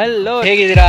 Hello, ಹೇಗಿದ್ದೀರಾ?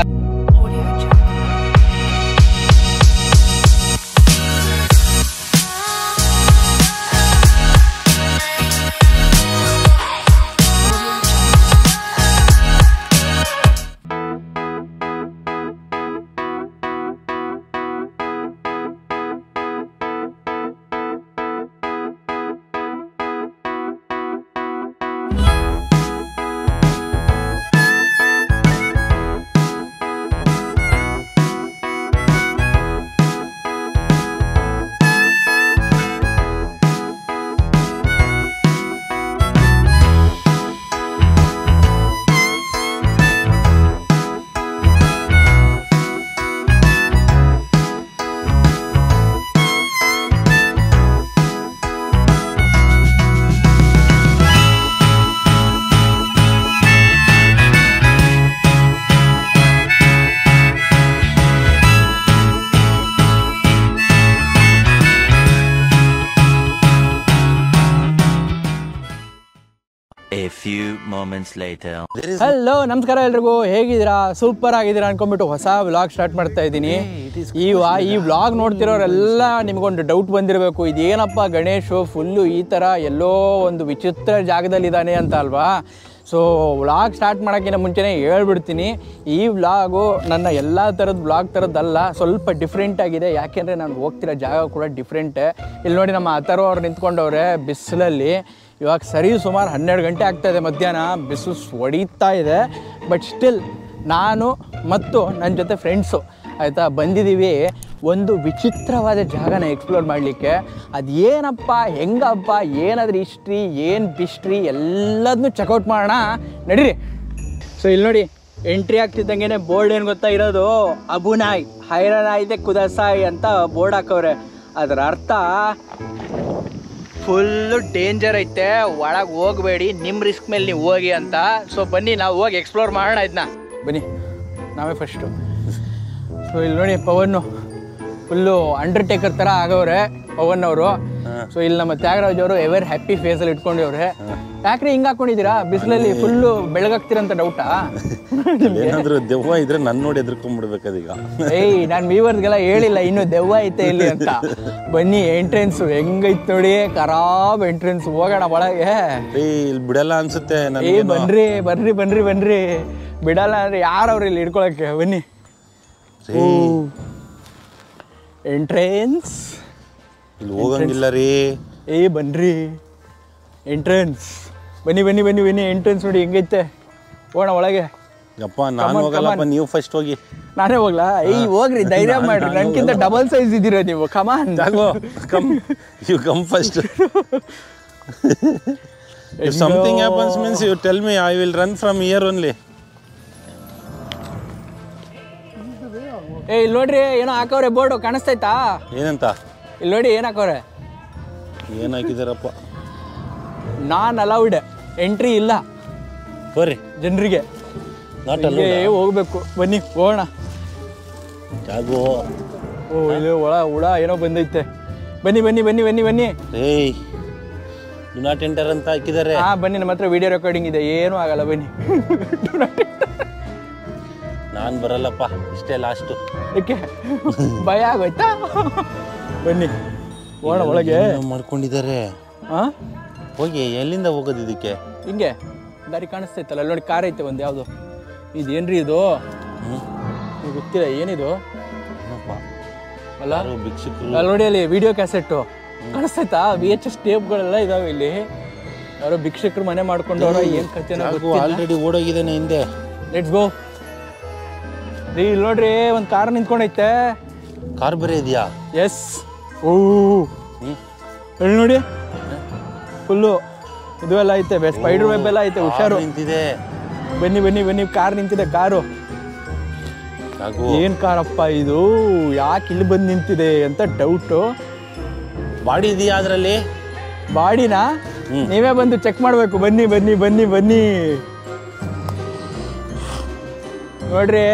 A few moments later. Hello, ನಮಸ್ಕಾರ ಎಲ್ರಿಗೂ. ಹೇಗಿದ್ದೀರಾ? ಸೂಪರ್ ಆಗಿದ್ದೀರಾ ಅನ್ಕೊಂಡ್ಬಿಟ್ಟು ಹೊಸ ವ್ಲಾಗ್ ಸ್ಟಾರ್ಟ್ ಮಾಡ್ತಾ ಇದ್ದೀನಿ. ಈ ವ್ಲಾಗ್ ನೋಡ್ತಿರೋರೆಲ್ಲ ನಿಮಗೊಂದು ಡೌಟ್ ಬಂದಿರಬೇಕು, ಇದೇನಪ್ಪ ಗಣೇಶು ಫುಲ್ಲು ಈ ಥರ ಎಲ್ಲೋ ಒಂದು ವಿಚಿತ್ರ ಜಾಗದಲ್ಲಿದ್ದಾನೆ ಅಂತ ಅಲ್ವಾ? ಸೊ ವ್ಲಾಗ್ ಸ್ಟಾರ್ಟ್ ಮಾಡೋಕ್ಕಿಂತ ಮುಂಚೆನೇ ಹೇಳ್ಬಿಡ್ತೀನಿ, ಈ ವ್ಲಾಗು ನನ್ನ ಎಲ್ಲ ಥರದ ವ್ಲಾಗ್ ಥರದ್ದಲ್ಲ, ಸ್ವಲ್ಪ ಡಿಫ್ರೆಂಟ್ ಆಗಿದೆ. ಯಾಕೆಂದರೆ ನಾನು ಹೋಗ್ತಿರೋ ಜಾಗ ಕೂಡ ಡಿಫ್ರೆಂಟೇ. ಇಲ್ಲಿ ನೋಡಿ, ನಮ್ಮ ಅಥರ್ವ ಅವ್ರು ನಿಂತ್ಕೊಂಡವ್ರೆ ಬಿಸಿಲಲ್ಲಿ. ಇವಾಗ ಸರಿ ಸುಮಾರು 12 ಗಂಟೆ ಆಗ್ತಾಯಿದೆ ಮಧ್ಯಾಹ್ನ, ಬಿಸಿಲು ಹೊಡಿತಾ ಇದೆ. ಬಟ್ ಸ್ಟಿಲ್ ನಾನು ಮತ್ತು ನನ್ನ ಜೊತೆ ಫ್ರೆಂಡ್ಸು ಆಯಿತಾ ಬಂದಿದ್ದೀವಿ ಒಂದು ವಿಚಿತ್ರವಾದ ಜಾಗನ ಎಕ್ಸ್ಪ್ಲೋರ್ ಮಾಡಲಿಕ್ಕೆ. ಅದು ಏನಪ್ಪ, ಹೆಂಗಪ್ಪ, ಏನಾದ್ರೂ ಹಿಸ್ಟ್ರಿ, ಏನು ಬಿಸ್ಟ್ರಿ ಎಲ್ಲದನ್ನೂ ಚೆಕ್ಔಟ್ ಮಾಡೋಣ, ನಡೀರಿ. ಸೊ ಇಲ್ಲಿ ನೋಡಿ, ಎಂಟ್ರಿ ಆಗ್ತಿದ್ದಂಗೆ ಬೋರ್ಡ್ ಏನು ಗೊತ್ತಾ ಇರೋದು, ಅಬುನಾಯ್ ಹೈರಾನಾಯ್ದೆ ಕುದಸಾಯ್ ಅಂತ ಬೋರ್ಡ್ ಹಾಕವ್ರೆ. ಅದರ ಅರ್ಥ ಫುಲ್ಲು ಡೇಂಜರ್ ಐತೆ, ಒಳಗೆ ಹೋಗಬೇಡಿ, ನಿಮ್ಮ ರಿಸ್ಕ್ ಮೇಲೆ ನೀವು ಹೋಗಿ ಅಂತ. ಸೊ ಬನ್ನಿ ನಾವು ಹೋಗಿ ಎಕ್ಸ್ಪ್ಲೋರ್ ಮಾಡೋಣ ಇದನ್ನ. ಬನ್ನಿ ನಾವೇ ಫಸ್ಟು. ಸೊ ಇಲ್ಲಿ ನೋಡಿ, ಪವನ್ನು ಫುಲ್ಲು ಅಂಡರ್ಟೇಕರ್ ಥರ ಆಗವ್ರೆ ಪವನ್ ಅವರು. ಸೊ ಇಲ್ಲಿ ನಮ್ಮ ತ್ಯಾಗರಾಜ್ ಅವರು ಎವರ್ ಹ್ಯಾಪಿ ಫೇಸಲ್ಲಿ ಇಟ್ಕೊಂಡಿವ್ರೆ. ಯಾಕ್ರಿ ಹಿಂಗೆ ಹಾಕೊಂಡಿದ್ದೀರಾ ಬಿಸಿಲಲ್ಲಿ? ಫುಲ್ಲು ಬೆಳಗಾಗ್ತೀರಂತ ಡೌಟಾ? ಏನಾದ್ರೂ ದೆವ್ವ ಇದ್ರೆ ನನ್ನ ನೋಡಿ ಎದ್ರಕೊಂಡ್ಬಿಡ್ಬೇಕದೀಗ. ಏಯ್, ನಾನು ವ್ಯೂವರ್ಸ್ಗೆಲ್ಲ ಹೇಳಿಲ್ಲ ಇನ್ನು ದೆವ್ವ ಐತೆ ಇಲ್ಲಿ ಅಂತ. ಬನ್ನಿ, ಎಂಟ್ರೆನ್ಸು ಹೆಂಗೈತೆ ನೋಡಿ, ಖರಾಬ್ ಎಂಟ್ರೆನ್ಸ್. ಹೋಗೋಣ ಒಳಗೆ. ಇಲ್ಲಿ ಬಿಡಲ್ಲ ಅನ್ಸುತ್ತೆ. ಬನ್ರಿ ಬನ್ರಿ ಬನ್ರಿ ಬನ್ರಿ. ಬಿಡಲ್ಲ ಅಂದ್ರೆ ಯಾರವ್ರು ಇಲ್ಲಿ ಹಿಡ್ಕೊಳಕ್ಕೆ? ಬನ್ನಿ. ಎಂಟ್ರೆನ್ಸ್ ಇಲ್ಲಿ ಹೋಗಂಗಿಲ್ಲ ರೀ. ಬನ್ರಿ, ಎಂಟ್ರೆನ್ಸ್. ಬನ್ನಿ ಬನ್ನಿ ಬನ್ನಿ ಬನ್ನಿ. ಎಂಟ್ರೆನ್ಸ್ ನೋಡಿ ಹೆಂಗೈತೆ. ಹೋಗೋಣ ಒಳಗೆ. ಯಪ್ಪ, ನಾನು ಹೋಗಲ್ಲಪ್ಪ, ನೀವು ಫಸ್ಟ್ ಹೋಗಿ. ನಾನೇ ಹೋಗ್ಲಾ? ಹೋಗ್ರಿ, ಧೈರ್ಯ ಮಾಡ್ರಿ, ನನ್ಕಿಂತ ಡಬಲ್ ಸೈಜ್ ಇದ್ದೀರಾ ನೀವು. Come on, you come first. If something happens means you tell me, I will run from here only. ಇಲ್ಲಿ ನೋಡ್ರಿ, ಏನೋ ಹಾಕವ್ರೆ ಬೋರ್ಡು, ಕಾಣಿಸ್ತೈತಾ? ಏನಂತ? ಇಲ್ಲಿ ನೋಡಿ, ಏನು ಹಾಕವ್ರೆ? ಏನು ಹಾಕಿದಾರಪ್ಪ? ನಾನ್ ಅಲೌಡ್ ಎಂಟ್ರಿ ಇಲ್ಲ ಬರ್ರಿ ಜನರಿಗೆ, ಹೋಗ್ಬೇಕು. ಬನ್ನಿ ಹೋಗೋಣ. ಜಾಗೋ. ಇಲ್ಲಿ ಹುಳ ಏನೋ ಬಂದೈತೆ. ಬನ್ನಿ ಬನ್ನಿ ಬನ್ನಿ ಬನ್ನಿ ಬನ್ನಿ. ಏಯ್, ಡು ನಾಟ್ ಎಂಟರ್ ಅಂತ ಹಾಕಿದ್ದಾರೆ. ಬನ್ನಿ, ನಮ್ಮ ಹತ್ರ ವಿಡಿಯೋ ರೆಕಾರ್ಡಿಂಗ್ ಇದೆ, ಏನೂ ಆಗಲ್ಲ. ಬನ್ನಿ. ನಾನು ಬರಲ್ಲಪ್ಪ, ಇಷ್ಟೇ ಲಾಸ್ಟು. ಏಕೆ ಭಯ ಆಗೋಯ್ತಾ? ಬನ್ನಿ ಹೋಗೋಣ ಒಳಗೆ. ಮಾಡ್ಕೊಂಡಿದ್ದಾರೆ. ಹೋಗಿ, ಎಲ್ಲಿಂದ ಹೋಗೋದು ಇದಕ್ಕೆ? ಹಿಂಗೆ ದಾರಿ ಕಾಣಿಸ್ತೈತಲ್ಲ, ಅಲ್ಲಿ ನೋಡಿ ಕಾರ್ ಐತೆ ಒಂದು. ಯಾವುದು ಇದೇನ್ರಿ ಇದು? ಗೊತ್ತಿಲ್ಲ ಏನಿದು ಅಲ್ಲ. ಅಲ್ಲಿ ನೋಡಿ, ಅಲ್ಲಿ ವಿಡಿಯೋ ಕ್ಯಾಸೆಟ್ಟು ಕಾಣಿಸ್ತೈತಾ? VHS ಟೇಪ್ಗಳೆಲ್ಲ ಇದಾವೆ ಇಲ್ಲಿ. ಯಾರೋ ಭಿಕ್ಷಕರು ಮನೆ ಮಾಡ್ಕೊಂಡವ್ರ, ಏನ್ ಕಥೆ ಆಲ್ರೆಡಿ ಓಡೋಗಿದ್ದೇನೆ ಹಿಂದೆ. Let's go. ಇಲ್ಲಿ ನೋಡ್ರಿ, ಒಂದು ಕಾರ್ ನಿಂತ್ಕೊಂಡೈತೆ. ಕಾರ್ ಬೇರೆ ಇದೆಯಾ? ಎಸ್. ಇಲ್ಲಿ ನೋಡಿ, ಫುಲ್ಲು ಇದು ಎಲ್ಲ ಐತೆ, ಸ್ಪೈಡರ್ ವೆಬ್ ಎಲ್ಲ ಐತೆ. ಹುಷಾರು. ನಿಂತಿದೆ. ಬನ್ನಿ ಬನ್ನಿ ಬನ್ನಿ. ಕಾರ್ ನಿಂತಿದೆ. ಕಾರು ಏನ್ ಕಾರಪ್ಪ ಇದು? ಯಾಕೆ ಇಲ್ಲಿ ಬಂದು ನಿಂತಿದೆ ಅಂತ ಡೌಟು. ಬಾಡಿ ಇದೆಯಾ ಅದರಲ್ಲಿ? ಬಾಡಿನಾ? ನೀವೇ ಬಂದು ಚೆಕ್ ಮಾಡಬೇಕು. ಬನ್ನಿ ಬನ್ನಿ ಬನ್ನಿ ಬನ್ನಿ. ನೋಡ್ರಿ,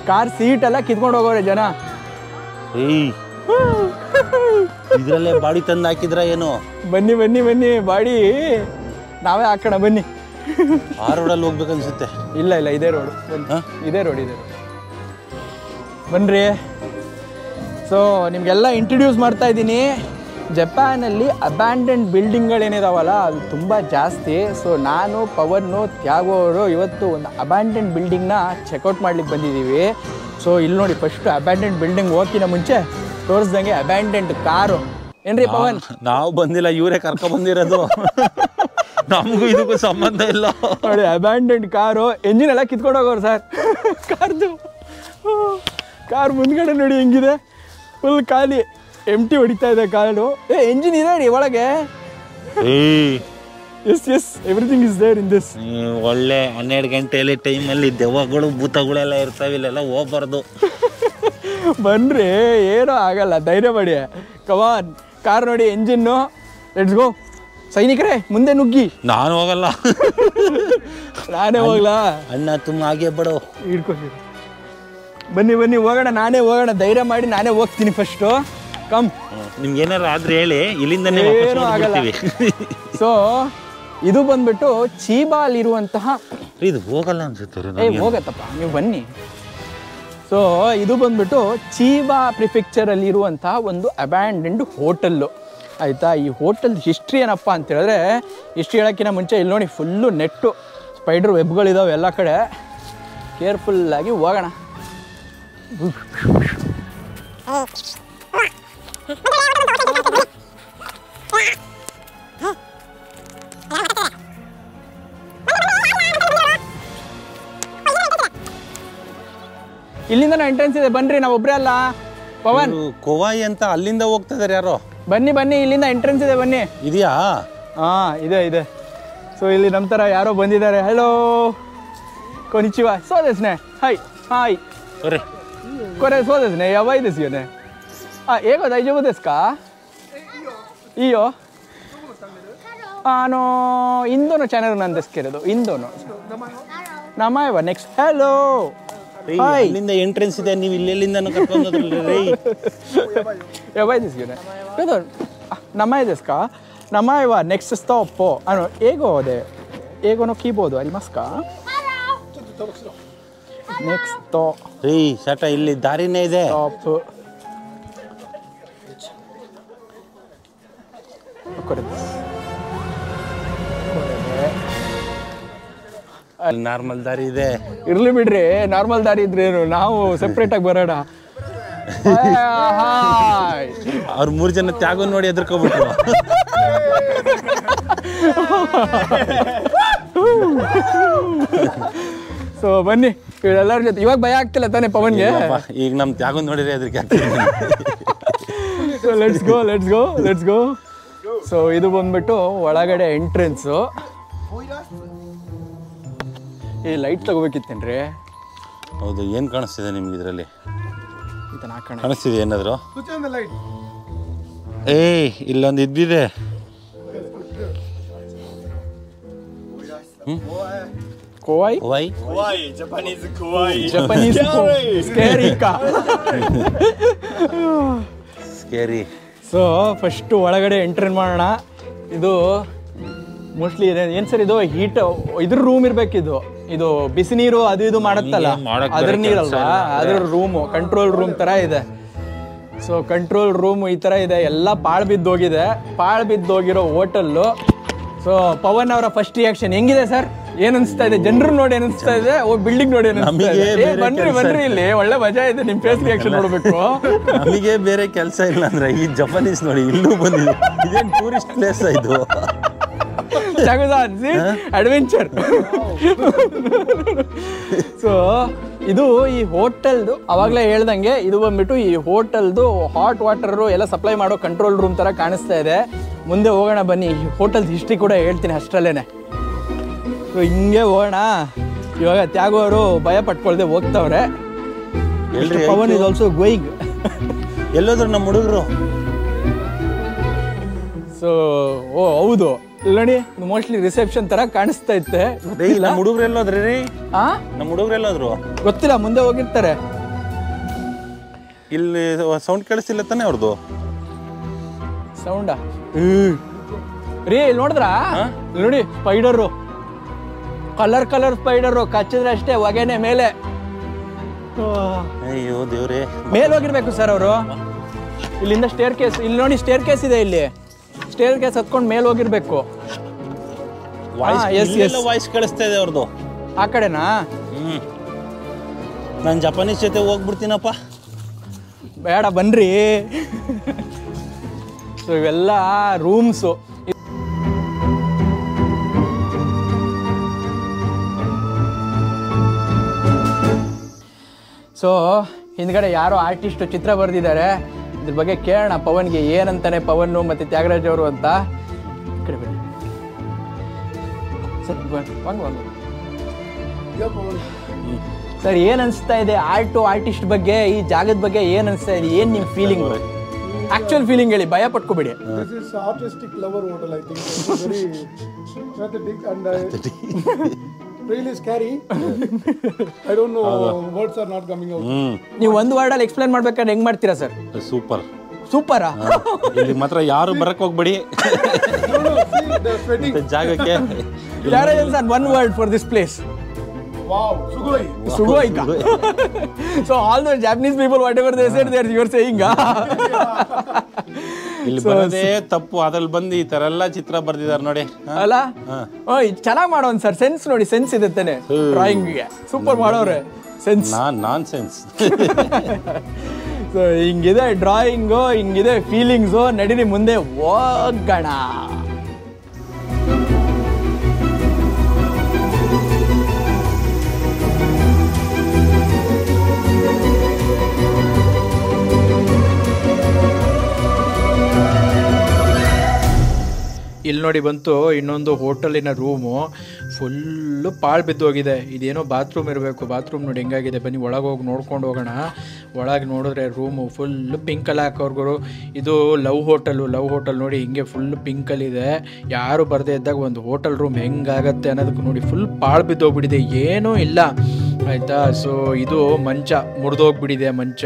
ಕಾರ್ ಸೀಟ್ ಎಲ್ಲ ಕಿತ್ಕೊಂಡು ಹೋಗೋರೆ ಜನ. ಇದ್ರಲ್ಲೇ ಬಾಡಿ ತಂದು ಹಾಕಿದ್ರ ಏನು? ಬನ್ನಿ ಬನ್ನಿ ಬನ್ನಿ. ಬಾಡಿ ನಾವೇ ಹಾಕೋಣ ಬನ್ನಿ. ಆ ರೋಡಲ್ಲಿ ಹೋಗ್ಬೇಕು ಅನ್ಸುತ್ತೆ. ಇಲ್ಲ ಇಲ್ಲ, ಇದೇ ರೋಡು. ಇದೇ ರೋಡ್, ಇದೇ ರೋಡ್. ಬನ್ನಿರಿ. ಸೊ ನಿಮಗೆಲ್ಲ ಇಂಟ್ರಡ್ಯೂಸ್ ಮಾಡ್ತಾ ಇದ್ದೀನಿ. ಜಪಾನಲ್ಲಿ ಅಬ್ಯಾಂಡೆಂಡ್ ಬಿಲ್ಡಿಂಗ್ಗಳೇನಿದಾವಲ್ಲ ಅದು ತುಂಬ ಜಾಸ್ತಿ. ಸೊ ನಾನು, ಪವನ್ನು, ತ್ಯಾಗೋ ಅವರು ಇವತ್ತು ಒಂದು ಅಬ್ಯಾಂಡೆಂಡ್ ಬಿಲ್ಡಿಂಗ್ನ ಚೆಕ್ಔಟ್ ಮಾಡ್ಲಿಕ್ಕೆ ಬಂದಿದ್ದೀವಿ. ಸೊ ಇಲ್ಲಿ ನೋಡಿ, ಫಸ್ಟ್ ಅಬ್ಯಾಂಡೆಂಡ್ ಬಿಲ್ಡಿಂಗ್ ಹೋಗಿನ ಮುಂಚೆ ತೋರಿಸ್ದಂಗೆ ಅಬ್ಯಾಂಡೆಂಡ್ ಕಾರು. ಏನ್ರಿ ಪವನ್? ನಾವು ಬಂದಿಲ್ಲ, ಇವರೇ ಕರ್ಕೊ ಬಂದಿರೋದು. ನಮಗೂ ಇದಕ್ಕೂ ಸಂಬಂಧ ಇಲ್ಲ ನೋಡಿ. ಅಬ್ಯಾಂಡೆಂಡ್ ಕಾರು, ಎಂಜಿನ್ ಎಲ್ಲ ಕಿತ್ಕೊಂಡು ಹೋಗೋರು ಸರ್. ಕಾರ್ ಮುಂದ್ಗಡೆ ನೋಡಿ ಹೆಂಗಿದೆ, ಫುಲ್ ಖಾಲಿ, ಎಂಟಿ ಹೊಡಿತಾ ಇದೆ ಕಾರು. ಎಂಜಿನ್ ಇದೆ ರೀ ಒಳಗೆ. Yes everything is there in this. ಒಳ್ಳೆ 12 ಗಂಟೆಯಲ್ಲಿ ಟೈಮಲ್ಲಿ ದೆವ್ವಗಳು ಭೂತಗಳೆಲ್ಲ ಇರ್ತಾವೆ, ಇಲ್ಲೆಲ್ಲ ಹೋಗ್ಬಾರ್ದು. ಬನ್ರಿ, ಏನೂ ಆಗಲ್ಲ, ಧೈರ್ಯ ಮಾಡಿ. ಕಮಾನ್, ಕಾರ್ ನೋಡಿ, ಎಂಜಿನ್ನು. Let's go. ಸೈನಿಕರೇ ಮುಂದೆ ನುಗ್ಗಿ. ನಾನು ಹೋಗಲ್ಲ. ನಾನೇ ಹೋಗ್ಲಾ? ಅಣ್ಣ ತುಂಬ ಹಾಗೆ ಬಿಡು. ಹಿಡ್ಕೊಂಡು ಬನ್ನಿ ಬನ್ನಿ ಹೋಗೋಣ, ನಾನೇ ಹೋಗೋಣ. ಧೈರ್ಯ ಮಾಡಿ ನಾನೇ ಹೋಗ್ತೀನಿ ಫಸ್ಟು. ಕಮ್. ನಿಮ್ಗೆ ಏನಾರು ಆದ್ರೆ ಹೇಳಿ, ಇಲ್ಲಿಂದನೇ ಏನೂ ಆಗಲ್ಲ. ಸೊ ಇದು ಬಂದ್ಬಿಟ್ಟು ಚೀಬಾಲಿರುವಂತಹ, ಇದು ಹೋಗಲ್ಲ ಅನ್ಸುತ್ತೆ. ಹೋಗತ್ತಪ್ಪ, ನೀವು ಬನ್ನಿ. ಸೊ ಇದು ಬಂದ್ಬಿಟ್ಟು ಚೀಬಾ ಪ್ರಿಫೆಕ್ಚರಲ್ಲಿ ಇರುವಂತಹ ಒಂದು ಅಬ್ಯಾಂಡೆಂಡ್ ಹೋಟೆಲ್ಲು, ಆಯಿತಾ. ಈ ಹೋಟೆಲ್ ಹಿಸ್ಟ್ರಿ ಏನಪ್ಪ ಅಂತ ಹೇಳಿದ್ರೆ, ಹಿಸ್ಟ್ರಿ ಹೇಳೋಕ್ಕಿಂತ ಮುಂಚೆ ಇಲ್ಲಿ ನೋಡಿ, ಫುಲ್ಲು ನೆಟ್ಟು ಸ್ಪೈಡರ್ ವೆಬ್ಗಳಿದಾವೆ ಎಲ್ಲ ಕಡೆ. ಕೇರ್ಫುಲ್ಲಾಗಿ ಹೋಗೋಣ. ಇಲ್ಲಿಂದ ಎಂಟ್ರೆನ್ಸ್ ಇದೆ, ಬನ್ರಿ. ನಾವು ಒಬ್ಬರೇ ಅಲ್ಲ, ಪವನ್. ಕೋವಾಯಿ ಅಂತ ಅಲ್ಲಿಂದ ಹೋಗ್ತಾ ಇದಾರೆ ಯಾರೋ. ಬನ್ನಿ ಬನ್ನಿ, ಇಲ್ಲಿಂದ ಎಂಟ್ರೆನ್ಸ್ ಇದೆ, ಬನ್ನಿ. ಇದೆಯಾ? ಹಾಂ, ಇದೆ. ಸೊ ಇಲ್ಲಿ ನಮ್ಮ ಥರ ಯಾರೋ ಬಂದಿದ್ದಾರೆ. ಹಲೋ, ಕೊನಿಚಿವಾ. ಸೋದೆಸ್ನೆ. Hi hi. ಕೊರೆ ಸೋದೆಸ್ನೆ. ಯಾವ ಇದೆಸ್ಯೋನೆ? ಹೇಗೋ ದೈಜೋಬು ದೇಸ್ಕಾ? ಇಯೋ ಇಂದೋನು ಚಾನೆಲ್ ನಾನು ದೇಸ್ಕಿರೋದು. ಇಂದೋನು ನಮಾಯವ ನೆಕ್ಸ್ಟ್. ಹಲೋ, ಇಲ್ಲಿಂದ ಎಂಟ್ರೆನ್ಸ್ ಇದೆ, ನೀವು ಇಲ್ಲೆಲ್ಲಿಂದ ಕರ್ಕೊಂಡ್ರಿ. ಯಾವ ಇದೆಸ್ಯೋನೆ? ನಮಾಯ ದೇಸ್ಕಾ? ನಮಾಯವ ನೆಕ್ಸ್ಟ್ ಸ್ಟಾಪ್. ಹೇಗೋ ಅದೇ ಹೇಗೋನೋ ಕೀಬೋದು ಅರಿಮಸ್ಕಾ? ನೆಕ್ಸ್ಟ್ ರೀ ಶಟ, ಇಲ್ಲಿ ದಾರಿನೇ ಇದೆ. ಸ್ಟಾಪ್. ನಾರ್ಮಲ್ ದಾರಿ ಇದೆ. ಇರ್ಲಿ ಬಿಡ್ರಿ, ನಾರ್ಮಲ್ ದಾರಿ ಇದ್ರೇನು, ನಾವು ಸೆಪ್ರೇಟ್ ಆಗಿ ಬರೋಣ. ಅವ್ರು 3 ಜನ ತ್ಯಾಗ ನೋಡಿ ಎದ್ರಕೋಬಿಟ್ರು. ಸೊ ಬನ್ನಿ, ಎಲ್ಲರ ಜೊತೆ. ಇವಾಗ ಭಯ ಆಗ್ತಿಲ್ಲ ತಾನೇ ಪವನ್ಗೆ? ಈಗ ನಮ್ ತ್ಯಾಗ ನೋಡಿದ್ರೆ ಅದಕ್ಕೆ. So let's go. ಸೊ ಇದು ಬಂದ್ಬಿಟ್ಟು ಒಳಗಡೆ ಎಂಟ್ರೆನ್ಸು. ಈ ಲೈಟ್ ತಗೋಬೇಕಿತ್ತೇನ್ರಿ? ಹೌದು. ಏನು ಕಾಣಿಸ್ತಿದೆ ನಿಮ್ಗೆ ಇದರಲ್ಲಿ? ಇದನ್ನ ಹಾಕೋಣ. ಕಾಣಿಸ್ತಿದೆ ಏನಾದ್ರು? ಇಲ್ಲೊಂದು ಇದ್ದಿದೆ. ಕೋವಾಯಿ ಜಪಾನೀಸ್ ಸ್ಕೇರಿ. ಸೊ ಫಸ್ಟ್ ಒಳಗಡೆ ಎಂಟ್ರಿ ಮಾಡೋಣ. ಇದು ಮೋಸ್ಟ್ಲಿ ಏನು ಸರ್, ಇದು ಹೀಟ್ ಇದ್ರ ರೂಮ್ ಇರ್ಬೇಕಿದು. ಇದು ಬಿಸಿ ನೀರು ಅದು ಇದು ಮಾಡುತ್ತಲ್ಲ, ಅದ್ರ ನೀರಲ್ವಾ, ಅದ್ರ ರೂಮು, ಕಂಟ್ರೋಲ್ ರೂಮ್ ತರ ಇದೆ. ಸೊ ಕಂಟ್ರೋಲ್ ರೂಮ್ ಈ ತರ ಇದೆ. ಎಲ್ಲ ಪಾಳು ಬಿದ್ದೋಗಿದೆ. ಪಾಳು ಬಿದ್ದೋಗಿರೋ ಹೋಟೆಲ್ಲು. ಸೊ ಪವನ್ ಅವರ ಫಸ್ಟ್ ರಿಯಾಕ್ಷನ್ ಹೆಂಗಿದೆ ಸರ್? ಏನ್ ಅನ್ಸ್ತಾ ಇದೆ? ಜನರು ನೋಡಿ ಏನ್ ಅನ್ಸ್ತಾ ಇದೆ? ಬಿಲ್ಡಿಂಗ್ ನೋಡಿ ಏನ್ ಅನ್ಸ್ತಾ ಇದೆ? ಬನ್ರಿ ಇಲ್ಲಿ, ಒಳ್ಳೆ ಮಜಾ ಇದೆ. ನಿಮ್ ಫೇಸ್ ರಿಯಾಕ್ಷನ್ ನೋಡ್ಬೇಕು. ನಮಗೆ ಬೇರೆ ಕೆಲಸ ಇಲ್ಲ ಅಂದ್ರೆ ಈ ಜಪಾನೀಸ್ ನೋಡಿ ಇಲ್ಲೂ ಬಂದಿದೆ. ಇದೇನ್ ಟೂರಿಸ್ಟ್ ಪ್ಲೇಸ್ ಇದು? ಅಡ್ವೆಂಚರ್. ಸೊ ಇದು ಈ ಹೋಟೆಲ್ದು ಅವಾಗಲೇ ಹೇಳ್ದಂಗೆ, ಇದು ಬಂದ್ಬಿಟ್ಟು ಈ ಹೋಟೆಲ್ದು ಹಾಟ್ ವಾಟರ್ ಎಲ್ಲ ಸಪ್ಲೈ ಮಾಡೋ ಕಂಟ್ರೋಲ್ ರೂಮ್ ತರ ಕಾಣಿಸ್ತಾ ಇದೆ. ಮುಂದೆ ಹೋಗೋಣ ಬನ್ನಿ. ಈ ಹೋಟೆಲ್ ಹಿಸ್ಟ್ರಿ ಕೂಡ ಹೇಳ್ತೀನಿ ಅಷ್ಟರಲ್ಲೇನೆ. ಸೊ ಹಿಂಗೆ ಹೋಗೋಣ. ಇವಾಗ ತ್ಯಾಗೋ ಅವರು ಭಯ ಪಟ್ಕೊಳ್ದೆ ಹೋಗ್ತಾವ್ರೆ. Pavan is also going. ಎಲ್ಲೋದ್ರು ನಮ್ಮ ಹುಡುಗರು? ಸೊ ಹೌದು, ನೋಡಿ ಮೋಸ್ಟ್ಲಿ ರಿಸೆಪ್ಷನ್ ತರ ಕಾಣಿಸ್ತಾ ಇತ್ತೆ. ನಮ್ಮ ಹುಡುಗರು ಎಲ್ಲೋದ್ರಿ ರೀ? ನಮ್ಮ ಹುಡುಗರು ಎಲ್ಲೋದ್ರು ಗೊತ್ತಿಲ್ಲ, ಮುಂದೆ ಹೋಗಿರ್ತಾರೆ. ಇಲ್ಲಿ ಸೌಂಡ್ ಕೇಳಿಸ್ತಿಲ್ಲ ತಾನೆ ಅವ್ರದ್ದು? ಸೌಂಡಾ ರೀ? ಇಲ್ಲಿ ನೋಡಿದ್ರಾ? ನೋಡಿ ಸ್ಪೈಡರು. ಕಲರ್ ಸ್ಪೈಡರು ಕಚ್ಚಿದ್ರೆ ಅಷ್ಟೇ ಹೊಗೆನೆ ಮೇಲೆ. ಅಯ್ಯೋ ದೇವ್ರೆ. ಮೇಲೆ ಹೋಗಿರ್ಬೇಕು ಸರ್ ಅವರು. ಇಲ್ಲಿಂದ ಸ್ಟೇರ್ ಕೇಸ್, ಇಲ್ಲಿ ನೋಡಿ ಸ್ಟೇರ್ ಕೇಸ್ ಇದೆ, ಇಲ್ಲಿ ಸ್ಟೇರ್ ಕೇಸ್ ಹತ್ಕೊಂಡು ಮೇಲೆ ಹೋಗಿರ್ಬೇಕು. ವಾಯ್ಸ್ ಕಳಿಸ್ತಾ ಇದೆ ಅವ್ರದ್ದು. ಆ ಕಡೆನಾ? ನಾನು ಜಪಾನೀಸ್ ಜೊತೆ ಹೋಗ್ಬಿಡ್ತೀನಪ್ಪ. ಬೇಡ ಬನ್ರಿ. ಸೊ ಇವೆಲ್ಲ ರೂಮ್ಸು. ಸೊ ಹಿಂದ್ಗಡೆ ಯಾರೋ ಆರ್ಟಿಸ್ಟ್ ಚಿತ್ರ ಬರೆದಿದ್ದಾರೆ. ಇದ್ರ ಬಗ್ಗೆ ಕೇಳೋಣ ಪವನ್ಗೆ, ಏನಂತಾನೆ ಪವನ್ ಮತ್ತು ತ್ಯಾಗರಾಜ್ ಅವರು ಅಂತ. ಈ ಕಡೆ ಬನ್ನಿ ಸರ್. ಸರ್ ಏನು ಅನಿಸ್ತಾ ಇದೆ ಆರ್ಟಿಸ್ಟ್ ಬಗ್ಗೆ, ಈ ಜಾಗದ ಬಗ್ಗೆ ಏನು ಅನಿಸ್ತಾ ಇದೆ? ಏನು ನಿಮ್ಮ ಫೀಲಿಂಗ್, ಆಕ್ಚುಯಲ್ ಫೀಲಿಂಗ್ ಹೇಳಿ, ಭಯ ಪಟ್ಕೋಬೇಡಿ. This is artistic lover hotel, I think. It's very pathetic and really scary. I don't know, words are not coming out. ನೀವು ಒಂದು ವರ್ಡಲ್ಲಿ ಎಕ್ಸ್ಪ್ಲೇನ್ ಮಾಡ್ಬೇಕಾದ್ರೆ ಹೆಂಗ್ ಮಾಡ್ತೀರಾ ಸರ್? ಸೂಪರ್. ಸೂಪರಾ? ಇಲ್ಲಿ ಮಾತ್ರ ಯಾರು ಬರಕ್ ಹೋಗ್ಬೇಡಿ ಜಾಗಕ್ಕೆ. Sir one word for this place. Wow, sugoi. Sugoi. So all the Japanese people, whatever they said, you are saying. ಇಲ್ಲಿ ಬರೋದೇ ತಪ್ಪು, ಅದ್ರಲ್ಲಿ ಬಂದು ಈ ತರ ಎಲ್ಲ ಚಿತ್ರ ಬರ್ದಿದ್ದಾರೆ ನೋಡಿ. ಅಲ್ಲ ಚೆನ್ನಾಗಿ ಮಾಡೋನ್ ಸರ್, ಸೆನ್ಸ್ ನೋಡಿ, ಸೆನ್ಸ್ ಇದೆ ತಾನೆ ಡ್ರಾಯಿಂಗ್ಗೆ. ಸೂಪರ್ ಮಾಡೋರೆ, ಸೆನ್ಸ್. ನಾನ್ ಸೆನ್ಸ್. ಸೊ ಹಿಂಗಿದೆ ಡ್ರಾಯಿಂಗು, ಹಿಂಗಿದೆ ಫೀಲಿಂಗ್ಸು. ನಡೀರಿ ಮುಂದೆ ಹೋಗೋಣ. ಇಲ್ಲಿ ನೋಡಿ ಬಂತು ಇನ್ನೊಂದು ಹೋಟೆಲಿನ ರೂಮು. ಫುಲ್ಲು ಪಾಳು ಬಿದ್ದೋಗಿದೆ. ಇದೇನೋ ಬಾತ್ರೂಮ್ ಇರಬೇಕು. ಬಾತ್ರೂಮ್ ನೋಡಿ ಹೆಂಗಾಗಿದೆ. ಬನ್ನಿ ಒಳಗೆ ಹೋಗಿ ನೋಡ್ಕೊಂಡು ಹೋಗೋಣ. ಒಳಗೆ ನೋಡಿದ್ರೆ ರೂಮು ಫುಲ್ಲು ಪಿಂಕಲ್ಲಿ ಹಾಕೋರ್ಗರು. ಇದು ಲವ್ ಹೋಟೆಲ್ ನೋಡಿ, ಹಿಂಗೆ ಫುಲ್ ಪಿಂಕಲ್ಲಿದೆ. ಯಾರು ಬರದೇ ಇದ್ದಾಗ ಒಂದು ಹೋಟೆಲ್ ರೂಮ್ ಹೆಂಗಾಗತ್ತೆ ಅನ್ನೋದಕ್ಕೆ ನೋಡಿ ಫುಲ್ ಪಾಳು ಬಿದ್ದೋಗ್ಬಿಟ್ಟಿದೆ, ಏನೂ ಇಲ್ಲ ಆಯಿತಾ. ಸೊ ಇದು ಮಂಚ ಮುರಿದೋಗ್ಬಿಟ್ಟಿದೆ ಮಂಚ.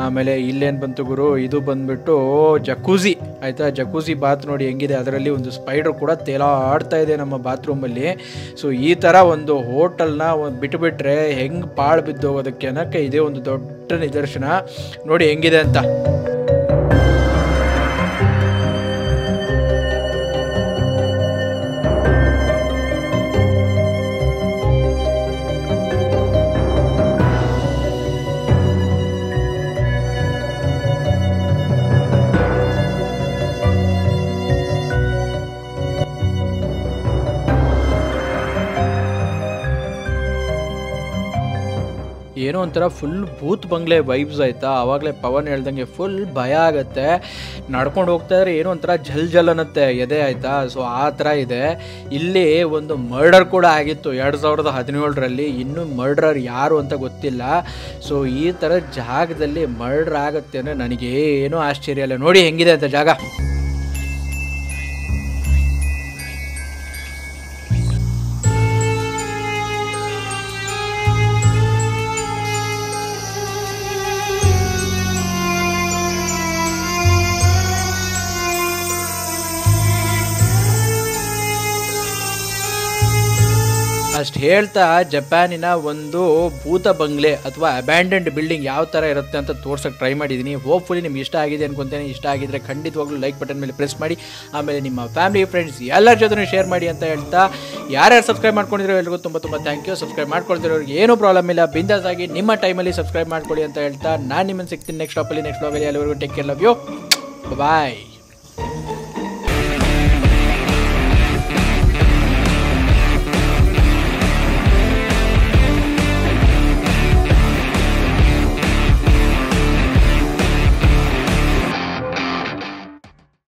ಆಮೇಲೆ ಇಲ್ಲೇನು ಬಂತು ಗುರು, ಇದು ಬಂದುಬಿಟ್ಟು ಜಕೂಸಿ ಆಯಿತಾ. ಜಕೂಸಿ ಬಾತ್ ನೋಡಿ ಹೆಂಗಿದೆ. ಅದರಲ್ಲಿ ಒಂದು ಸ್ಪೈಡರ್ ಕೂಡ ತೇಲಾಡ್ತಾ ಇದೆ ನಮ್ಮ ಬಾತ್ರೂಮಲ್ಲಿ. ಸೊ ಈ ಥರ ಒಂದು ಹೋಟೆಲ್ನ ಬಿಟ್ಟುಬಿಟ್ರೆ ಹೆಂಗೆ ಪಾಳು ಬಿದ್ದೋಗೋದಕ್ಕೆ ಅನ್ನೋಕ್ಕೆ ಇದೇ ಒಂದು ದೊಡ್ಡ ನಿದರ್ಶನ. ನೋಡಿ ಹೆಂಗಿದೆ ಅಂತ. ಏನೋ ಒಂಥರ ಫುಲ್ ಭೂತ್ ಬಂಗ್ಲೆ ವೈಬ್ಸ್ ಆಯಿತಾ. ಆವಾಗಲೇ ಪವನ್ ಹೇಳ್ದಂಗೆ ಫುಲ್ ಭಯ ಆಗುತ್ತೆ. ನಡ್ಕೊಂಡು ಹೋಗ್ತಾ ಇದ್ರೆ ಏನೋ ಒಂಥರ ಜಲ್ ಅನ್ನತ್ತೆ ಎದೆ ಆಯಿತಾ. ಸೊ ಆ ಥರ ಇದೆ. ಇಲ್ಲಿ ಒಂದು ಮರ್ಡರ್ ಕೂಡ ಆಗಿತ್ತು 2017ರಲ್ಲಿ. ಇನ್ನೂ ಮರ್ಡರ್ ಯಾರು ಅಂತ ಗೊತ್ತಿಲ್ಲ. ಸೊ ಈ ಥರ ಜಾಗದಲ್ಲಿ ಮರ್ಡರ್ ಆಗುತ್ತೆ ಅಂದರೆ ನನಗೇನೂ ಆಶ್ಚರ್ಯ ಇಲ್ಲ. ನೋಡಿ ಹೆಂಗಿದೆ ಅಂತ ಜಾಗ. ಅಷ್ಟು ಹೇಳ್ತಾ ಜಪಾನಿನ ಒಂದು ಭೂತ ಬಂಗ್ಲೆ ಅಥವಾ ಅಬ್ಯಾಂಡೆಂಡ್ ಬಿಲ್ಡಿಂಗ್ ಯಾವ ಥರ ಇರುತ್ತೆ ಅಂತ ತೋರ್ಸೋಕ್ಕೆ ಟ್ರೈ ಮಾಡಿದ್ದೀನಿ. ಹೋಪ್ಫುಲಿ ನಿಮ್ಗೆ ಇಷ್ಟ ಆಗಿದೆ ಅನ್ಕೊತೇನೆ. ಇಷ್ಟ ಆಗಿದ್ರೆ ಖಂಡಿತವಾಗ್ಲೂ ಲೈಕ್ ಬಟನ್ ಮೇಲೆ ಪ್ರೆಸ್ ಮಾಡಿ. ಆಮೇಲೆ ನಿಮ್ಮ ಫ್ಯಾಮಿಲಿ ಫ್ರೆಂಡ್ಸ್ ಎಲ್ಲರ ಜೊತೆ ಶೇರ್ ಮಾಡಿ ಅಂತ ಹೇಳ್ತಾ, ಯಾರ್ಯಾರು ಸಬ್ಸ್ಕ್ರೈಬ್ ಮಾಡ್ಕೊಂಡಿರೋ ಎಲ್ರಿಗೂ ತುಂಬ ಥ್ಯಾಂಕ್ ಯು. ಸಬ್ಸ್ಕ್ರೈಬ್ ಮಾಡ್ಕೊಳ್ತಿರೋರಿಗೆ ಏನೂ ಪ್ರಾಬ್ಲಮ್ ಇಲ್ಲ, ಬಿಂದಾಸ್ ಆಗಿ ನಿಮ್ಮ ಟೈಮಲ್ಲಿ ಸಬ್ಸ್ಕ್ರೈಬ್ ಮಾಡ್ಕೊಳ್ಳಿ ಅಂತ ಹೇಳ್ತಾ ನಾನು ನಿಮ್ಮನ್ನು ಸಿಗ್ತೀನಿ ನೆಕ್ಸ್ಟ್ ಟಾಪಲ್ಲಿ, ನೆಕ್ಸ್ಟ್ ವ್ಲಾಗಲ್ಲಿ. ಎಲ್ಲರಿಗೂ take care, love you, bye.